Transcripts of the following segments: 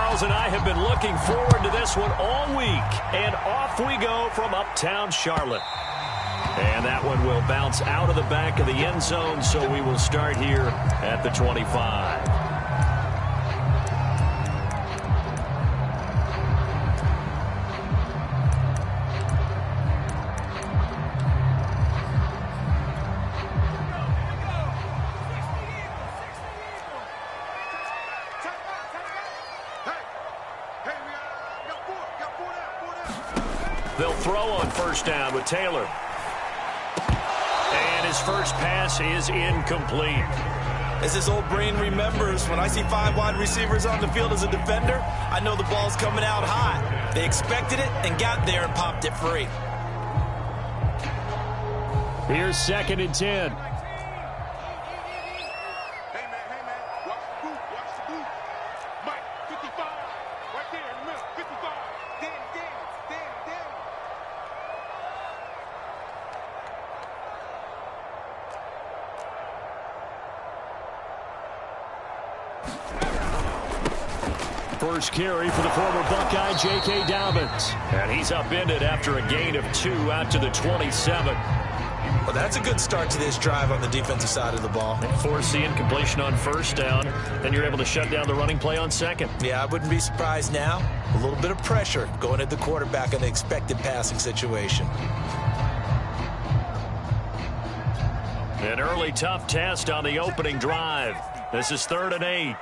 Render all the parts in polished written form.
Charles and I have been looking forward to this one all week. And off we go from uptown Charlotte. And that one will bounce out of the back of the end zone, so we will start here at the 25. They'll throw on first down with Taylor. And his first pass is incomplete. As his old brain remembers, when I see 5 wide receivers on the field as a defender, I know the ball's coming out hot. They expected it and got there and popped it free. Here's 2nd and 10. First carry for the former Buckeye, J.K. Dobbins. And he's upended after a gain of 2 out to the 27. Well, that's a good start to this drive on the defensive side of the ball. Force the incompletion on first down. Then you're able to shut down the running play on second. Yeah, I wouldn't be surprised now. A little bit of pressure going at the quarterback in an expected passing situation. An early tough test on the opening drive. This is 3rd and 8.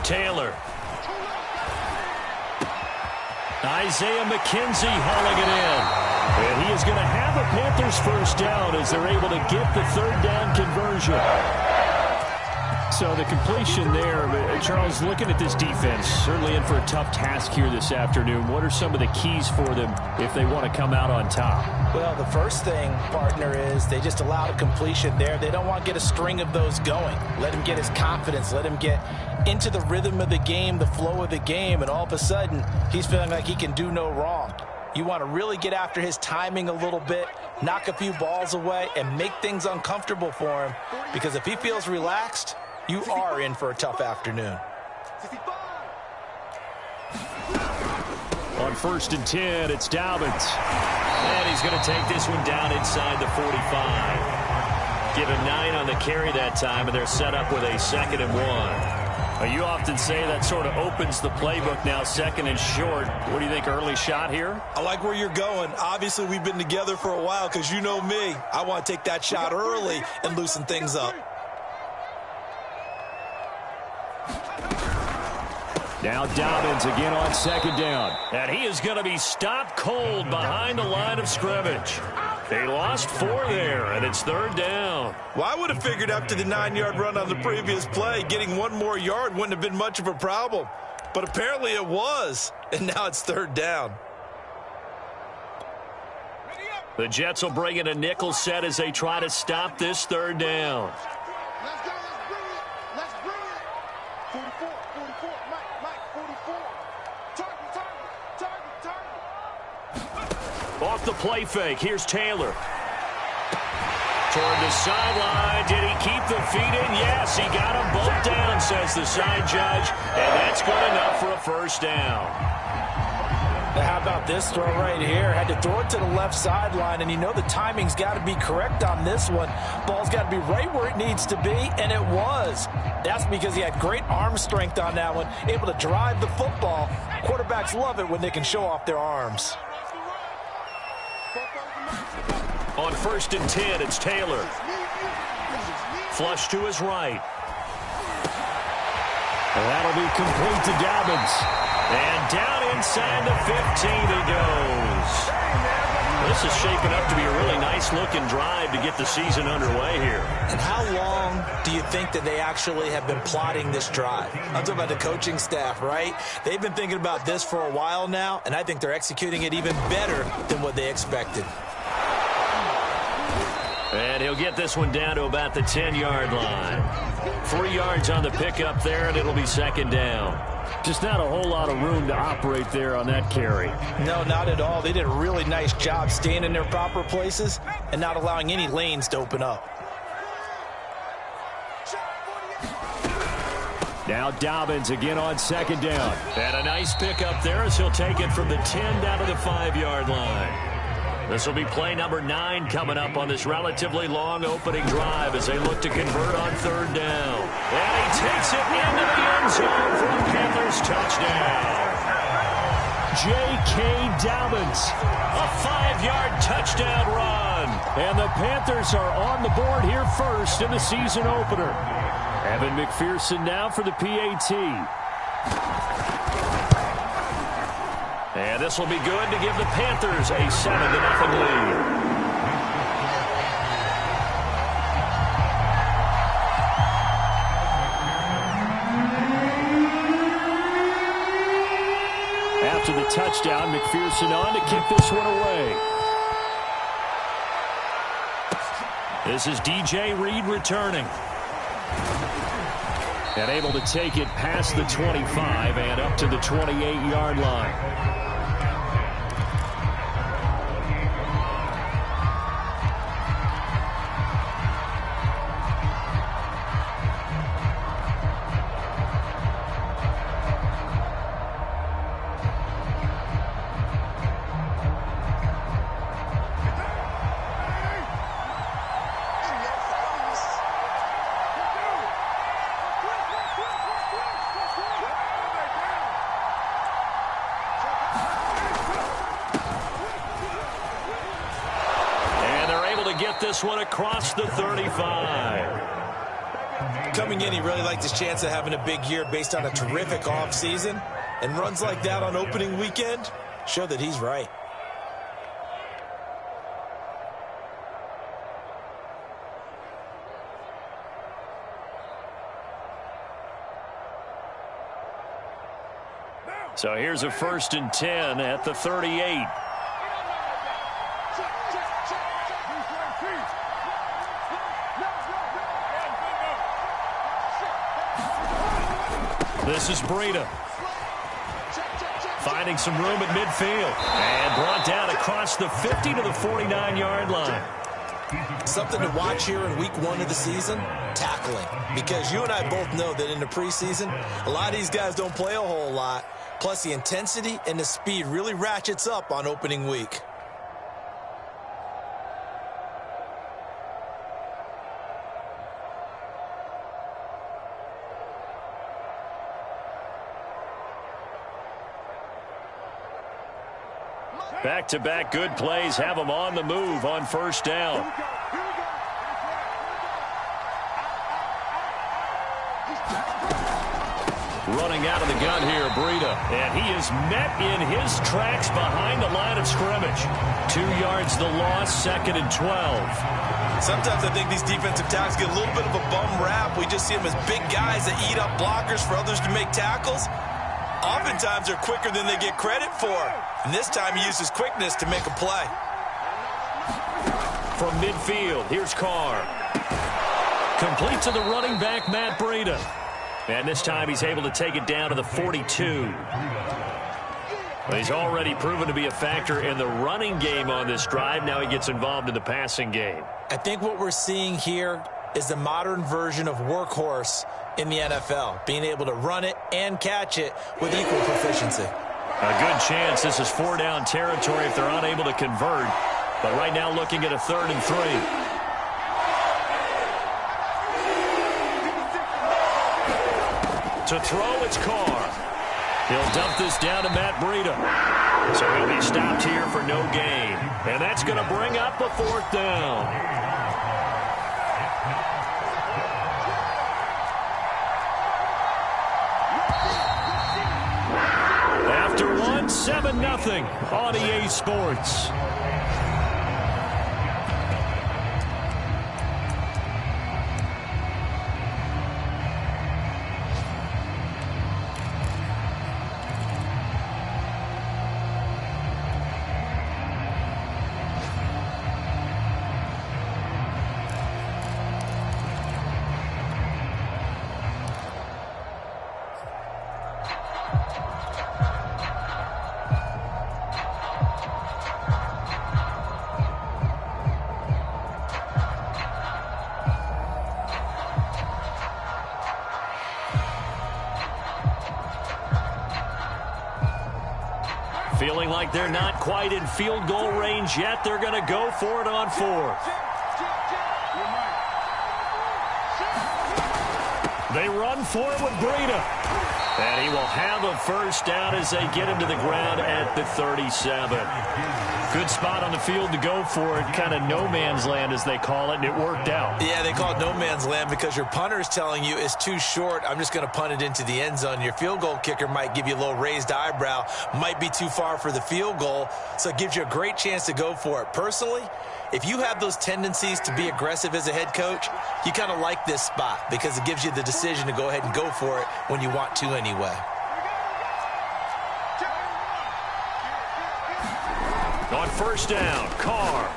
Taylor. Isaiah McKenzie hauling it in. And he is going to have a Panthers first down as they're able to get the 3rd down conversion. So the completion there, Charles, looking at this defense, certainly in for a tough task here this afternoon. What are some of the keys for them if they want to come out on top? Well, the first thing, partner, is they just allowed a completion there. They don't want to get a string of those going. Let him get his confidence. Let him get into the rhythm of the game, the flow of the game, and all of a sudden, he's feeling like he can do no wrong. You want to really get after his timing a little bit, knock a few balls away, and make things uncomfortable for him. Because if he feels relaxed, you are in for a tough afternoon. On 1st and 10, it's Dobbins. And he's going to take this one down inside the 45. Give him 9 on the carry that time, and they're set up with a 2nd and 1. You often say that sort of opens the playbook now, 2nd and short. What do you think, early shot here? I like where you're going. Obviously, we've been together for a while because you know me. I want to take that shot early and loosen things up. Now Dobbins again on 2nd down. And he is going to be stopped cold behind the line of scrimmage. They lost 4 there, and it's 3rd down. Well, I would have figured after the 9-yard run on the previous play, getting 1 more yard wouldn't have been much of a problem. But apparently it was, and now it's 3rd down. The Jets will bring in a nickel set as they try to stop this 3rd down. Let's go, let's bring it. 44, 44, Mike, 44. Target. Off the play fake, here's Taylor. Toward the sideline, did he keep the feet in? Yes, he got them both down, says the side judge, and that's good enough for a first down. Now, how about this throw right here? Had to throw it to the left sideline, and you know the timing's got to be correct on this one. Ball's got to be right where it needs to be, and it was. That's because he had great arm strength on that one, able to drive the football. Quarterbacks love it when they can show off their arms. On 1st and 10, it's Taylor. Flush to his right. And that'll be complete to Dobbins. And down inside the 15 he goes. This is shaping up to be a really nice-looking drive to get the season underway here. And how long do you think that they actually have been plotting this drive? I'm talking about the coaching staff, right? They've been thinking about this for a while now, and I think they're executing it even better than what they expected. And he'll get this one down to about the 10-yard line. 3 yards on the pickup there, and it'll be 2nd down. Just not a whole lot of room to operate there on that carry. No, not at all. They did a really nice job staying in their proper places and not allowing any lanes to open up. Now Dobbins again on second down. And a nice pickup there as he'll take it from the 10 down to the 5-yard line. This will be play number 9 coming up on this relatively long opening drive as they look to convert on third down. And he takes it into the end zone for a Panthers touchdown. J.K. Dobbins, a 5-yard touchdown run. And the Panthers are on the board here first in the season opener. Evan McPherson now for the PAT. And this will be good to give the Panthers a 7-0 lead. After the touchdown, McPherson on to kick this one away. This is DJ Reed returning. And able to take it past the 25 and up to the 28-yard line. This one across the 35. Coming in, he really liked his chance of having a big year based on a terrific offseason. And runs like that on opening weekend show that he's right. So here's a 1st and 10 at the 38. This is Breida. Finding some room at midfield. And brought down across the 50 to the 49-yard line. Something to watch here in week 1 of the season, tackling. Because you and I both know that in the preseason, a lot of these guys don't play a whole lot. Plus, the intensity and the speed really ratchets up on opening week. Back-to-back good plays have them on the move on first down. Running out of the gun here, Breida. And he is met in his tracks behind the line of scrimmage. 2 yards the loss, 2nd and 12. Sometimes I think these defensive tackles get a little bit of a bum rap. We just see them as big guys that eat up blockers for others to make tackles. Oftentimes they're quicker than they get credit for. And this time he uses quickness to make a play. From midfield, here's Carr. Complete to the running back, Matt Breida. And this time he's able to take it down to the 42. Well, he's already proven to be a factor in the running game on this drive. Now he gets involved in the passing game. I think what we're seeing here is the modern version of workhorse in the NFL, being able to run it and catch it with equal proficiency. A good chance this is 4-down territory if they're unable to convert. But right now looking at a 3rd and 3. To throw, it's Carr. He'll dump this down to Matt Breida. So he'll be stopped here for no gain. And that's going to bring up a 4th down. After 7-0 on EA Sports. Feeling like they're not quite in field goal range yet. They're going to go for it on 4th. They run for it with Breida. And he will have a first down as they get him to the ground at the 37. Good spot on the field to go for it. Kind of no man's land, as they call it, and it worked out. Yeah, they call it no man's land because your punter is telling you it's too short. I'm just going to punt it into the end zone. Your field goal kicker might give you a little raised eyebrow, might be too far for the field goal, so it gives you a great chance to go for it. Personally, if you have those tendencies to be aggressive as a head coach, you kind of like this spot because it gives you the decision to go ahead and go for it when you want to anyway. On first down, Carr.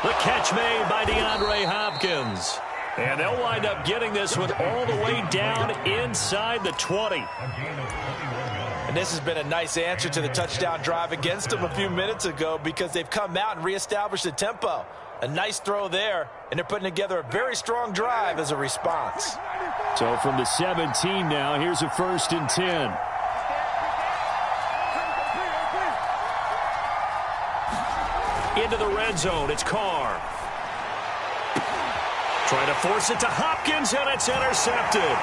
The catch made by DeAndre Hopkins. And they'll wind up getting this one all the way down inside the 20. And this has been a nice answer to the touchdown drive against them a few minutes ago because they've come out and reestablished the tempo. A nice throw there, and they're putting together a very strong drive as a response. So from the 17 now, here's a 1st and 10. Into the red zone, it's Carr. Trying to force it to Hopkins, and it's intercepted.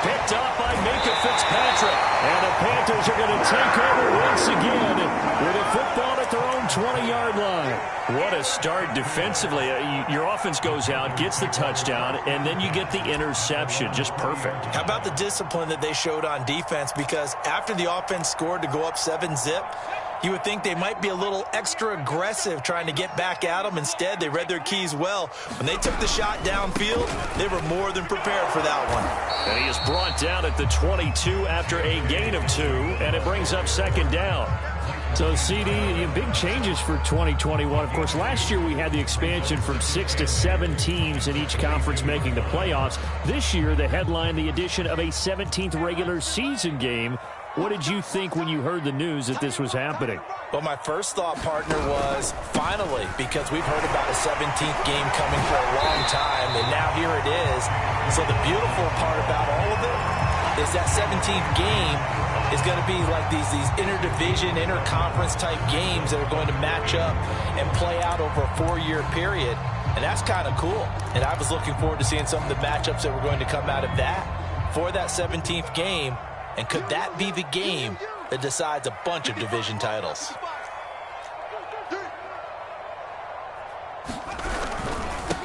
Picked up by Minka Fitzpatrick. And the Panthers are going to take over once again with a football at their own 20-yard line. What a start defensively. Your offense goes out, gets the touchdown, and then you get the interception. Just perfect. How about the discipline that they showed on defense? Because after the offense scored to go up 7-zip, you would think they might be a little extra aggressive trying to get back at them. Instead, they read their keys well. When they took the shot downfield, they were more than prepared for that one. And he is brought down at the 22 after a gain of 2, and it brings up 2nd down. So, CD, big changes for 2021. Of course, last year we had the expansion from 6 to 7 teams in each conference making the playoffs. This year, the headline, the addition of a 17th regular season game. What did you think when you heard the news that this was happening? Well, my first thought, partner, was finally, because we've heard about a 17th game coming for a long time, and now here it is. So the beautiful part about all of it is that 17th game is going to be like these interdivision, interconference type games that are going to match up and play out over a 4-year period. And that's kind of cool. And I was looking forward to seeing some of the matchups that were going to come out of that for that 17th game. And could that be the game that decides a bunch of division titles?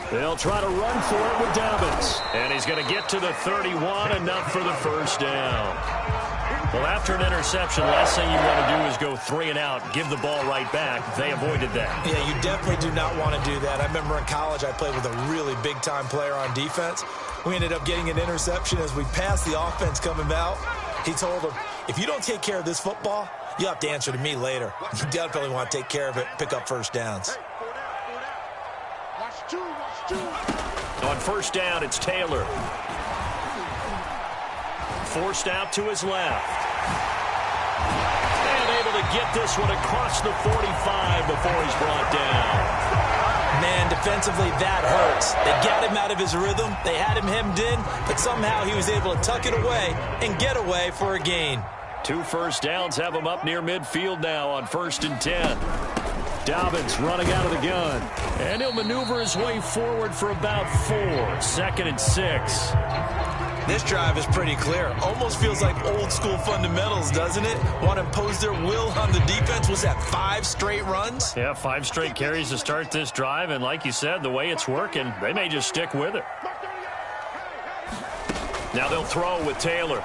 They'll try to run for it with Dobbins. And he's going to get to the 31, enough for the first down. Well, after an interception, last thing you want to do is go 3 and out, give the ball right back. They avoided that. Yeah, you definitely do not want to do that. I remember in college I played with a really big-time player on defense. We ended up getting an interception as we passed the offense coming out. He told him, if you don't take care of this football, you have to answer to me later. You definitely want to take care of it, pick up first downs. On first down, it's Taylor. Forced out to his left. And able to get this one across the 45 before he's brought down. Man, defensively, that hurts. They got him out of his rhythm. They had him hemmed in, but somehow he was able to tuck it away and get away for a gain. 2 first downs have him up near midfield now on 1st and 10. Dobbins running out of the gun. And he'll maneuver his way forward for about 4. 2nd and 6. This drive is pretty clear. Almost feels like old school fundamentals, doesn't it? Want to impose their will on the defense. Was that 5 straight runs? Yeah, 5 straight carries to start this drive. And like you said, the way it's working, they may just stick with it. Now they'll throw with Taylor.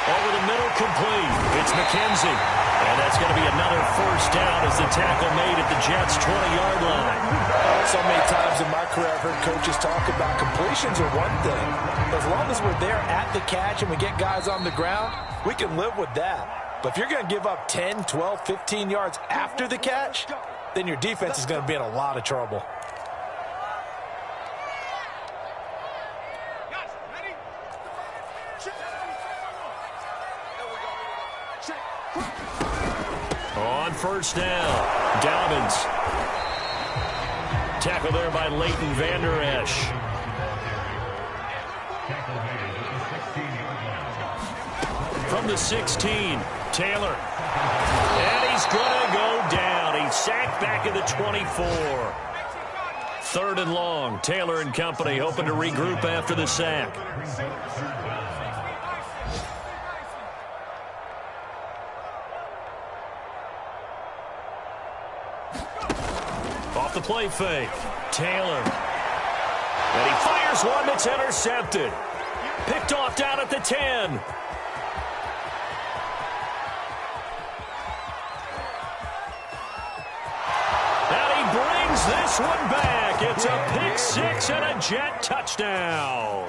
Over the middle, complete. It's McKenzie. And that's going to be another first down as the tackle made at the Jets' 20-yard line. So many times in my career I've heard coaches talk about completions are one thing. As long as we're there at the catch and we get guys on the ground, we can live with that. But if you're going to give up 10, 12, 15 yards after the catch, then your defense is going to be in a lot of trouble. On first down, Dobbins. Tackle there by Leighton Vander Esch. From the 16, Taylor. And he's going to go down. He's sacked back at the 24. 3rd and long. Taylor and company hoping to regroup after the sack. Off the play fake. Taylor. And he fires one that's intercepted. Picked off down at the 10. This one back. It's a pick 6 and a Jet touchdown.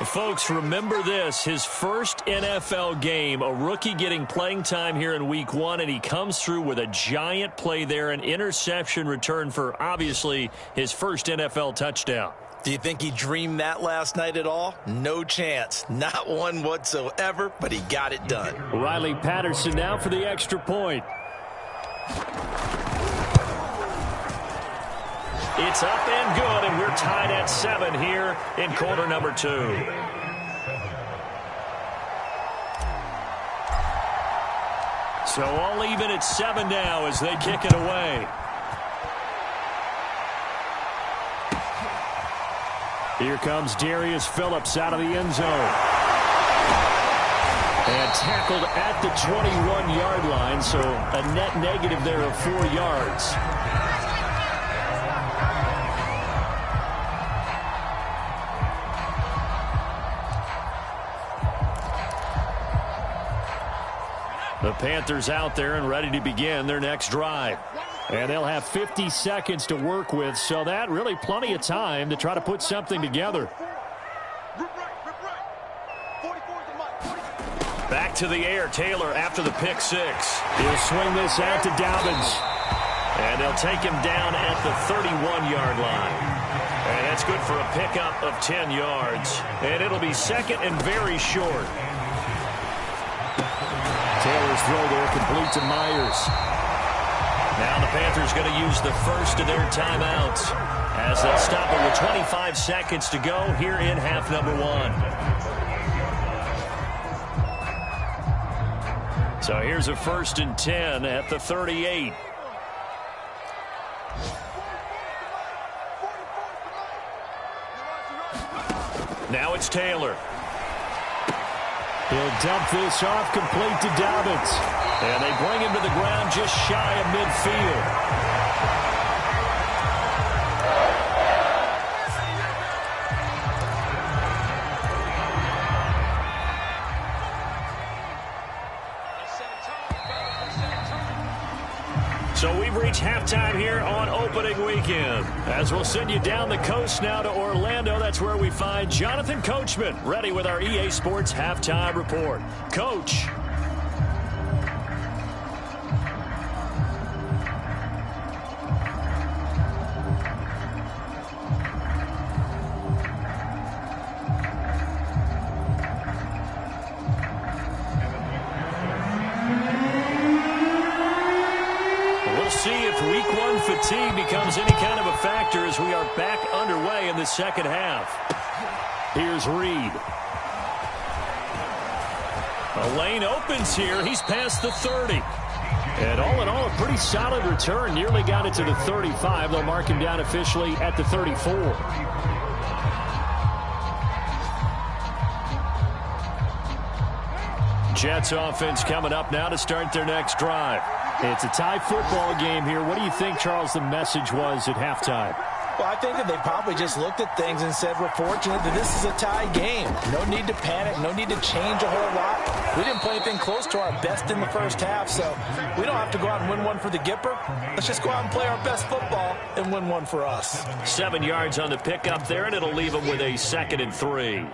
Folks, remember this. His first NFL game, a rookie getting playing time here in week 1, and he comes through with a giant play there, an interception return for, obviously, his first NFL touchdown. Do you think he dreamed that last night at all? No chance. Not one whatsoever, but he got it done. Riley Patterson now for the extra point. It's up and good, and we're tied at 7 here in quarter number 2. So all even at 7 now as they kick it away. Here comes Darius Phillips out of the end zone. And tackled at the 21-yard line, so a net negative there of 4 yards. The Panthers out there and ready to begin their next drive. And they'll have 50 seconds to work with, so that really plenty of time to try to put something together. Back to the air, Taylor after the pick 6. He'll swing this out to Dobbins. And they'll take him down at the 31-yard line. And that's good for a pickup of 10 yards. And it'll be second and very short. Taylor's throw there complete to Myers. Now the Panthers going to use the first of their timeouts as they'll stop it with 25 seconds to go here in half number 1. So here's a 1st and 10 at the 38. Now it's Taylor. He'll dump this off complete to Dobbins. And they bring him to the ground just shy of midfield. So we've reached halftime here on opening weekend. As we'll send you down the coast now to Orlando, that's where we find Jonathan Coachman, ready with our EA Sports halftime report. Coach. See if week 1 fatigue becomes any kind of a factor as we are back underway in the second half. Here's Reed. A lane opens here. He's past the 30. And all in all, a pretty solid return. Nearly got it to the 35. They'll mark him down officially at the 34. Jets offense coming up now to start their next drive. It's a tie football game here. What do you think, Charles, the message was at halftime? Well, I think that they probably just looked at things and said, we're fortunate that this is a tie game. No need to panic. No need to change a whole lot. We didn't play anything close to our best in the first half, so we don't have to go out and win one for the Gipper. Let's just go out and play our best football and win one for us. 7 yards on the pickup there, and it'll leave them with a 2nd and 3.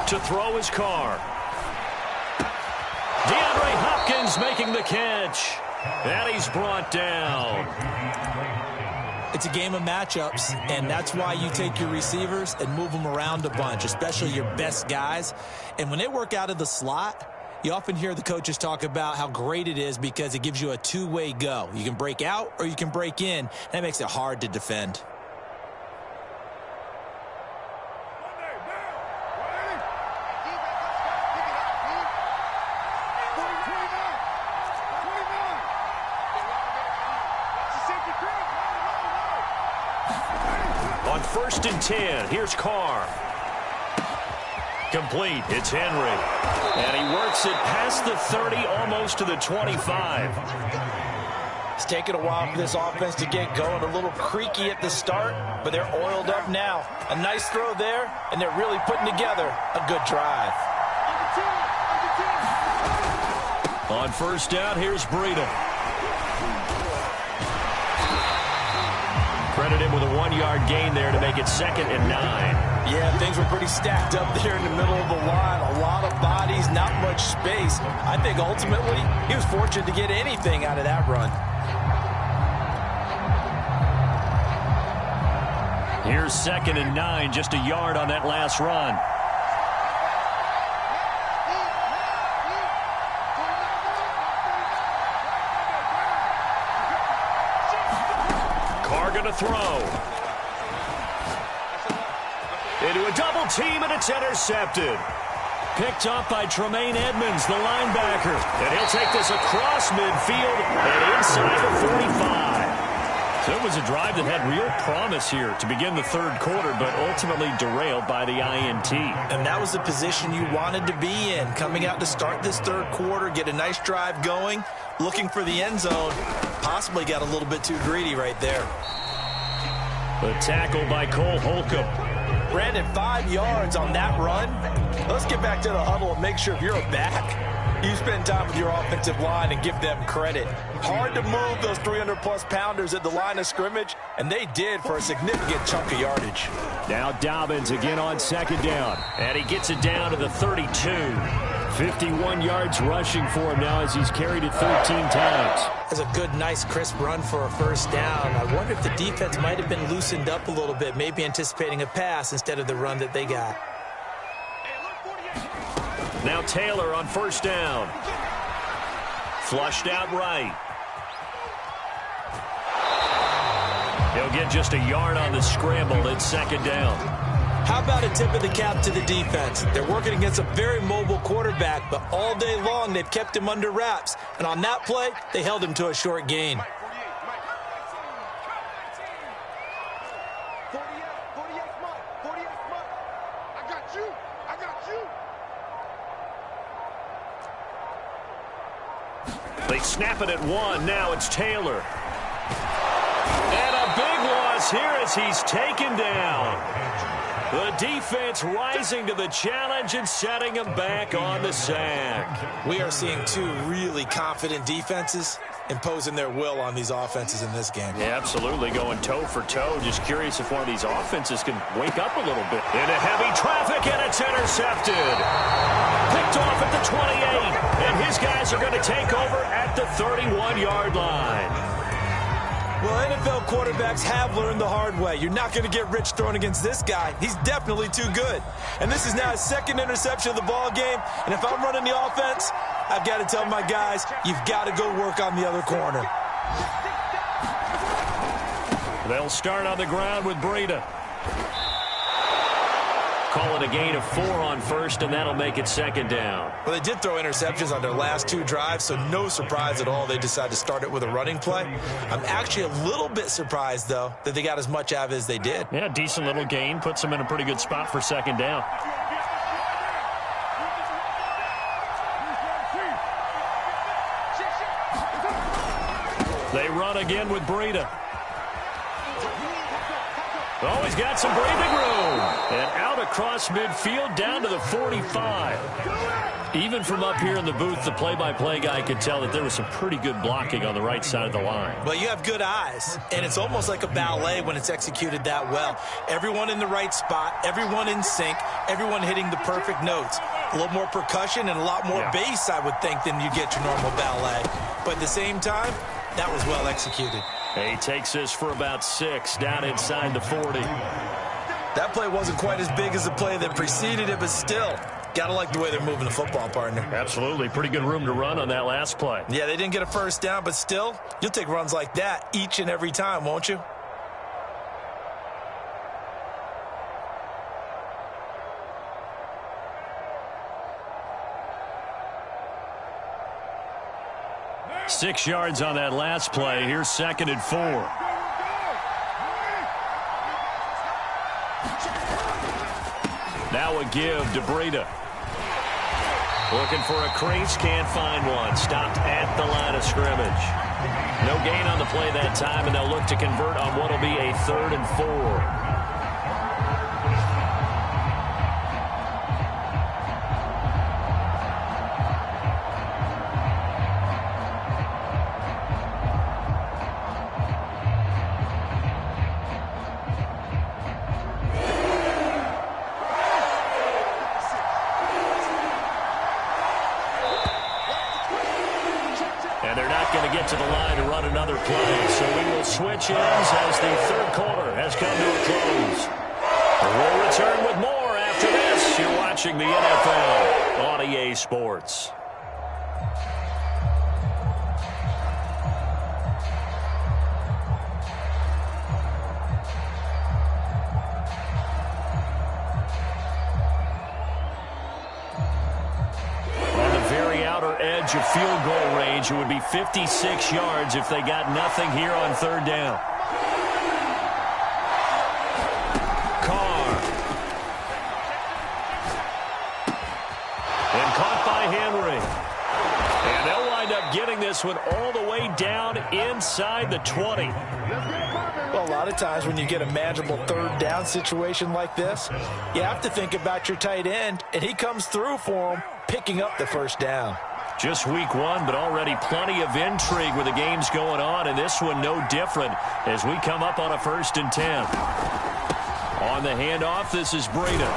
To throw his car. DeAndre Hopkins making the catch. And he's brought down. It's a game of matchups, and that's why you take your receivers and move them around a bunch, especially your best guys. And when they work out of the slot, you often hear the coaches talk about how great it is because it gives you a two-way go. You can break out or you can break in. That makes it hard to defend. On 1st and 10, here's Carr. Complete. It's Henry. And he works it past the 30, almost to the 25. It's taken a while for this offense to get going. A little creaky at the start, but they're oiled up now. A nice throw there, and they're really putting together a good drive. On 1st down, here's Breida. Credit him with a 1-yard gain there to make it 2nd and 9. Yeah, things were pretty stacked up there in the middle of the line. A lot of bodies, not much space. I think ultimately he was fortunate to get anything out of that run. Here's 2nd and 9, just a yard on that last run. Carr gonna throw. Into a double team, and it's intercepted. Picked up by Tremaine Edmonds, the linebacker. And he'll take this across midfield and inside the 45. So it was a drive that had real promise here to begin the 3rd quarter, but ultimately derailed by the INT. And that was the position you wanted to be in, coming out to start this 3rd quarter, get a nice drive going, looking for the end zone. Possibly got a little bit too greedy right there. The tackle by Cole Holcomb. Brandon, 5 yards on that run. Let's get back to the huddle and make sure if you're a back, you spend time with your offensive line and give them credit. Hard to move those 300-plus pounders at the line of scrimmage, and they did for a significant chunk of yardage. Now Dobbins again on 2nd down, and he gets it down to the 32. 51 yards rushing for him now as he's carried it 13 times. That's a good, nice, crisp run for a 1st down. I wonder if the defense might have been loosened up a little bit, maybe anticipating a pass instead of the run that they got. Now Taylor on 1st down. Flushed out right. He'll get just a yard on the scramble at 2nd down. How about a tip of the cap to the defense? They're working against a very mobile quarterback, but all day long they've kept him under wraps. And on that play, they held him to a short gain. 48, Mike. I got you. They snap it at 1. Now it's Taylor. And a big loss here as he's taken down. The defense rising to the challenge and setting him back on the sack. We are seeing 2 really confident defenses imposing their will on these offenses in this game. Yeah, absolutely, going toe for toe. Just curious if one of these offenses can wake up a little bit. Into heavy traffic, and it's intercepted. Picked off at the 28, and his guys are going to take over at the 31-yard line. Well, NFL quarterbacks have learned the hard way. You're not going to get rich throwing against this guy. He's definitely too good. And this is now his 2nd interception of the ball game. And if I'm running the offense, I've got to tell my guys, you've got to go work on the other corner. They'll start on the ground with Breida. Call it a gain of 4 on 1st, and that'll make it 2nd down. Well, they did throw interceptions on their last 2 drives, so no surprise at all they decided to start it with a running play. I'm actually a little bit surprised, though, that they got as much out of it as they did. Yeah, decent little gain. Puts them in a pretty good spot for 2nd down. They run again with Breida. Oh, he's got some breathing room. And out across midfield down to the 45. Even from up here in the booth, the play-by-play guy could tell that there was some pretty good blocking on the right side of the line. Well, you have good eyes, and it's almost like a ballet when it's executed that well. Everyone in the right spot, everyone in sync, everyone hitting the perfect notes. A little more percussion and a lot more bass, I would think, than you get your normal ballet. But at the same time, that was well executed. He takes this for about 6 down inside the 40. That play wasn't quite as big as the play that preceded it, but still, got to like the way they're moving the football, partner. Absolutely. Pretty good room to run on that last play. Yeah, they didn't get a first down, but still, you'll take runs like that each and every time, won't you? Six yards on that last play. Here's 2nd and 4. Now a give to Breida. Looking for a crease, can't find one. Stopped at the line of scrimmage. No gain on the play that time, and they'll look to convert on what will be a 3rd and 4. To the line to run another play. So we will switch ends as the 3rd quarter has come to a close. We'll return with more after this. You're watching the NFL on EA Sports. Of field goal range, it would be 56 yards if they got nothing here on 3rd down. Carr. And caught by Henry. And they'll wind up getting this one all the way down inside the 20. Well, a lot of times when you get a manageable 3rd down situation like this, you have to think about your tight end, and he comes through for him, picking up the 1st down. Just week 1, but already plenty of intrigue with the games going on, and this one no different as we come up on a 1st and 10. On the handoff, this is Breida.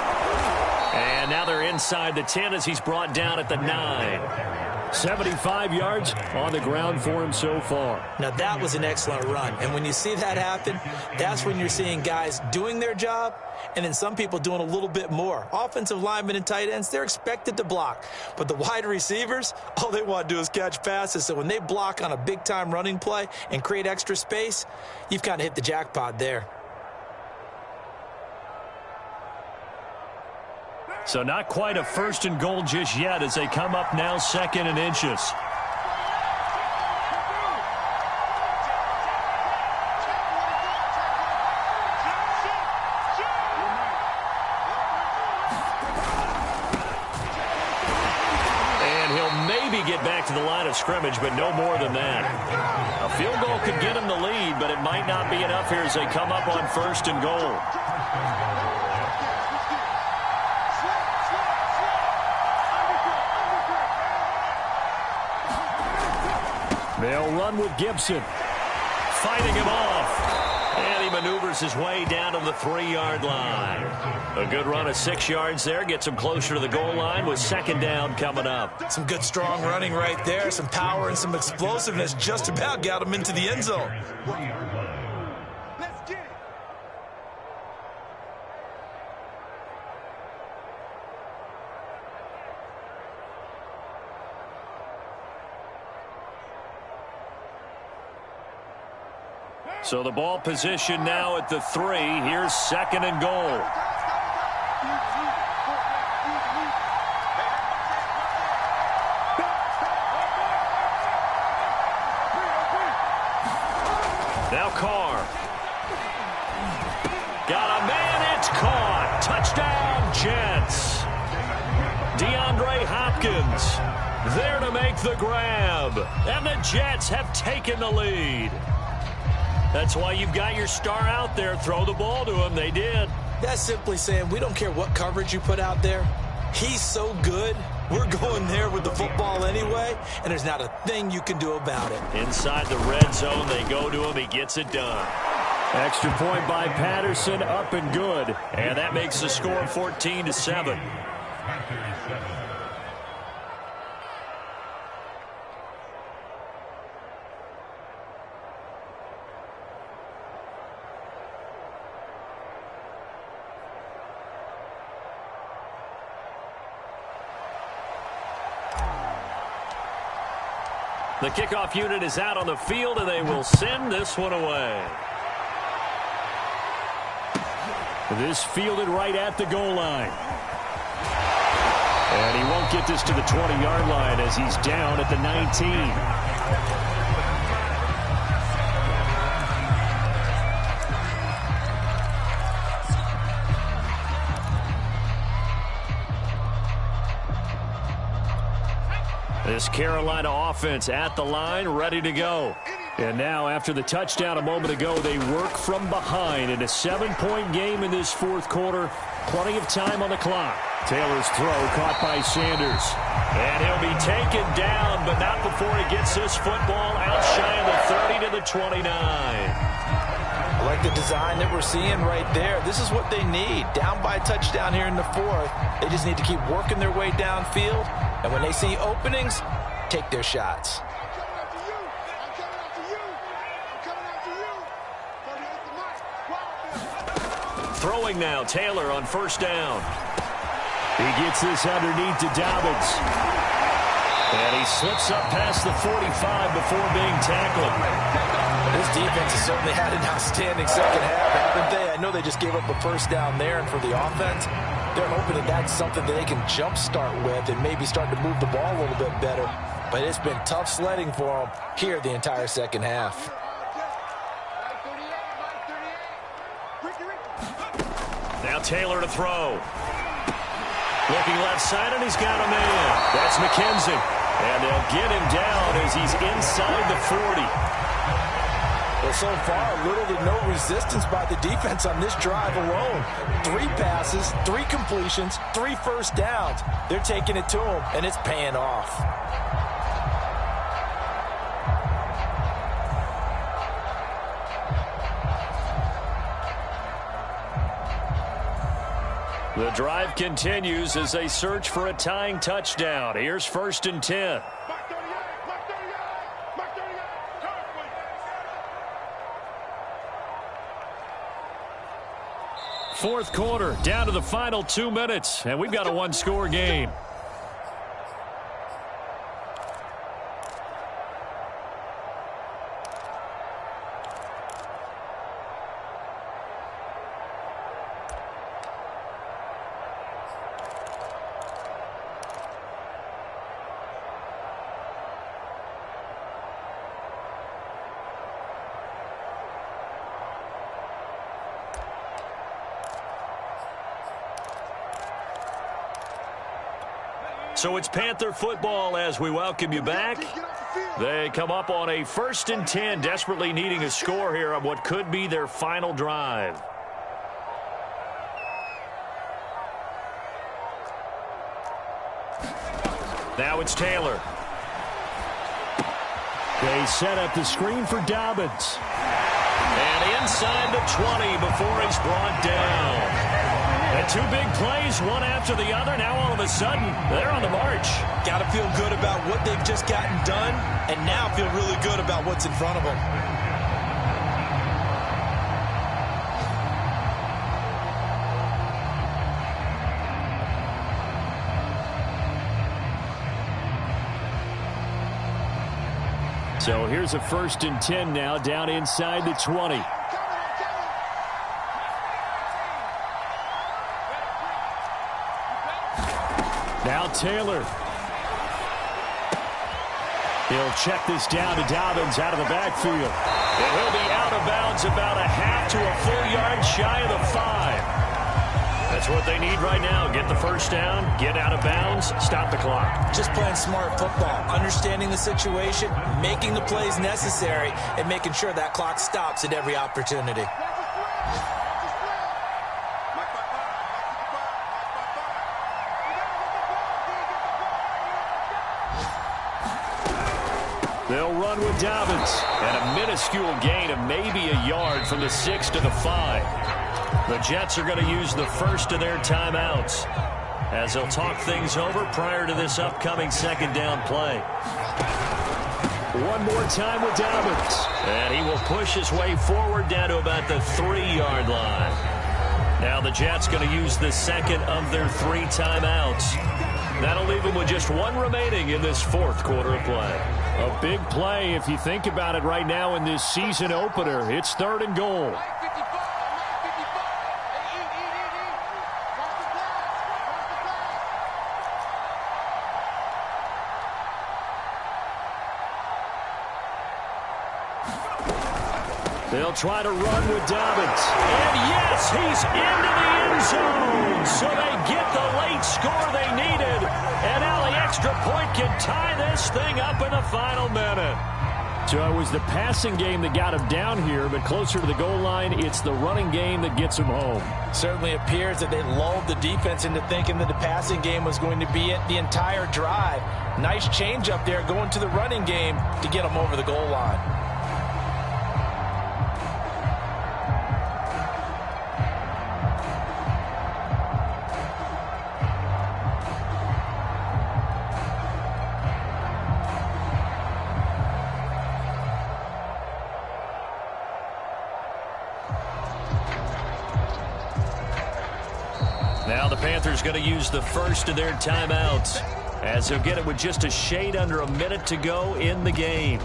And now they're inside the 10 as he's brought down at the 9. 75 yards on the ground for him so far. Now, that was an excellent run. And when you see that happen, that's when you're seeing guys doing their job and then some people doing a little bit more. Offensive linemen and tight ends, they're expected to block. But the wide receivers, all they want to do is catch passes. So when they block on a big-time running play and create extra space, you've kind of hit the jackpot there. So not quite a 1st and goal just yet as they come up now 2nd and inches. And he'll maybe get back to the line of scrimmage, but no more than that. A field goal could get him the lead, but it might not be enough here as they come up on 1st and goal. They'll run with Gibson. Fighting him off. And he maneuvers his way down to the 3-yard line. A good run of 6 yards there. Gets him closer to the goal line with 2nd down coming up. Some good strong running right there. Some power and some explosiveness. Just about got him into the end zone. Let's get it. So the ball position now at the 3. Here's 2nd and goal. Now Carr. Got a man, it's caught. Touchdown, Jets. DeAndre Hopkins there to make the grab. And the Jets have taken the lead. That's why you've got your star out there. Throw the ball to him. They did. That's simply saying we don't care what coverage you put out there. He's so good. We're going there with the football anyway, and there's not a thing you can do about it. Inside the red zone, they go to him. He gets it done. Extra point by Patterson, up and good. And that makes the score 14-7. The kickoff unit is out on the field, and they will send this one away. This fielded right at the goal line. And he won't get this to the 20-yard line as he's down at the 19. This Carolina offense at the line, ready to go. And now, after the touchdown a moment ago, they work from behind in a 7-point game in this fourth quarter. Plenty of time on the clock. Taylor's throw caught by Sanders. And he'll be taken down, but not before he gets this football out shy of the 30 to the 29. I like the design that we're seeing right there. This is what they need. Down by a touchdown here in the fourth. They just need to keep working their way downfield. And when they see openings, take their shots. Throwing now, Taylor on first down. He gets this underneath to Dobbins. And he slips up past the 45 before being tackled. This defense has certainly had an outstanding second half, haven't they? I know they just gave up a first down there, and for the offense, they're hoping that that's something that they can jumpstart with and maybe start to move the ball a little bit better. But it's been tough sledding for them here the entire second half. Now Taylor to throw. Looking left side, and he's got a man. That's McKenzie. And they'll get him down as he's inside the 40. Well, so far, little to no resistance by the defense on this drive alone. 3 passes, 3 completions, 3 first downs. They're taking it to him, and it's paying off. The drive continues as they search for a tying touchdown. Here's 1st and 10. Fourth quarter, down to the final 2 minutes, and we've got a one-score game. So it's Panther football as we welcome you back. They come up on a 1st and 10, desperately needing a score here on what could be their final drive. Now it's Taylor. They set up the screen for Dobbins. And inside the 20 before he's brought down. And 2 big plays, one after the other. Now all of a sudden, they're on the march. Got to feel good about what they've just gotten done, and now feel really good about what's in front of them. So here's a 1st and 10 now, down inside the 20. Now Taylor. He'll check this down to Dobbins out of the backfield. And he'll be out of bounds about a half to a full yard shy of the 5. That's what they need right now. Get the first down, get out of bounds, stop the clock. Just playing smart football, understanding the situation, making the plays necessary, and making sure that clock stops at every opportunity. They'll run with Dobbins. And a minuscule gain of maybe a yard from the 6 to the 5. The Jets are going to use the first of their timeouts as they'll talk things over prior to this upcoming 2nd down play. One more time with Dobbins. And he will push his way forward down to about the 3-yard line. Now the Jets going to use the 2nd of their 3 timeouts. That'll leave them with just one remaining in this fourth quarter of play. A big play if you think about it right now in this season opener. It's 3rd and goal. They'll try to run with Dobbins. And yes, he's into the end zone. So they get the late score they needed. And now the extra point can tie this thing up in the final minute. So it was the passing game that got him down here, but closer to the goal line, it's the running game that gets him home. Certainly appears that they lulled the defense into thinking that the passing game was going to be it the entire drive. Nice change up there going to the running game to get them over the goal line. Now the Panthers going to use the first of their timeouts as they'll get it with just a shade under a minute to go in the game.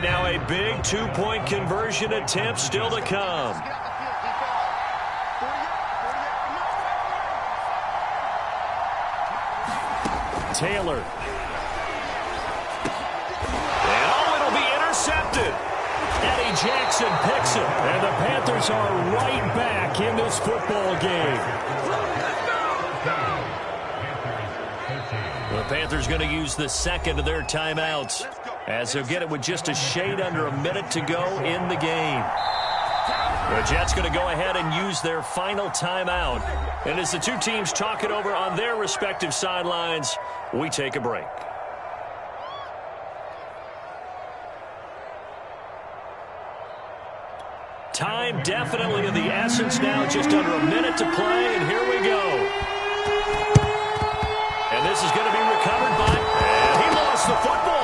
Now a big two-point conversion attempt still to come. Taylor. And it'll be intercepted. Eddie Jackson picks it. And the Panthers are right back in this football game. The Panthers going to use the second of their timeouts as they'll get it with just a shade under a minute to go in the game. The Jets going to go ahead and use their final timeout. And as the two teams talk it over on their respective sidelines, we take a break. Time definitely of the essence now, just under a minute to play, and here we go. And this is going to be recovered by, and he lost the football.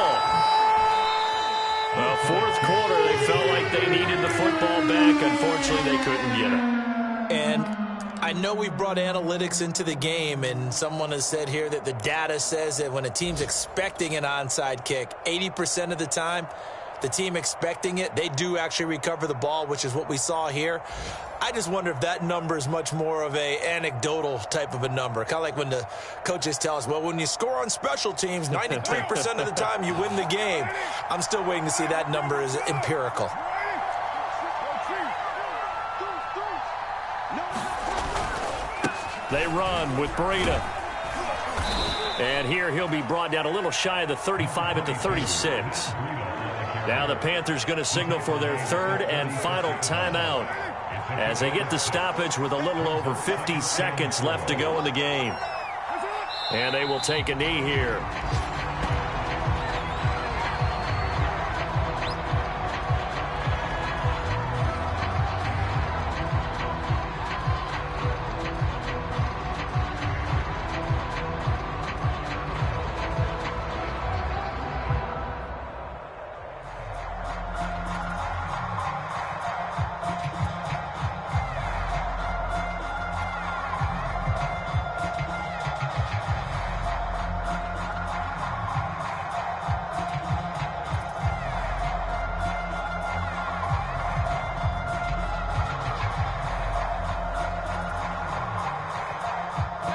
Well, fourth quarter, they felt like they needed the football back. Unfortunately, they couldn't get it. And I know we brought analytics into the game, and someone has said here that the data says that when a team's expecting an onside kick, 80% of the time, the team expecting it, they do actually recover the ball, which is what we saw here. I just wonder if that number is much more of a anecdotal type of a number. Kind of like when the coaches tell us, well, when you score on special teams, 93% of the time you win the game. I'm still waiting to see that number is empirical. They run with Breida. And here he'll be brought down a little shy of the 35 at the 36. Now the Panthers going to signal for their third and final timeout as they get the stoppage with a little over 50 seconds left to go in the game. And they will take a knee here.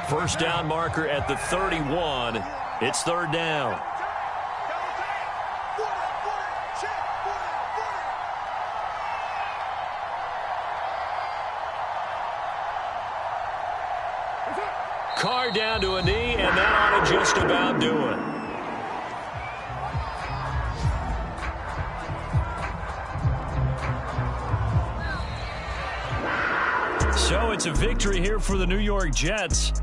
First down marker at the 31. It's third down. Carr down to a knee, and that ought to just about do it. So it's a victory here for the New York Jets.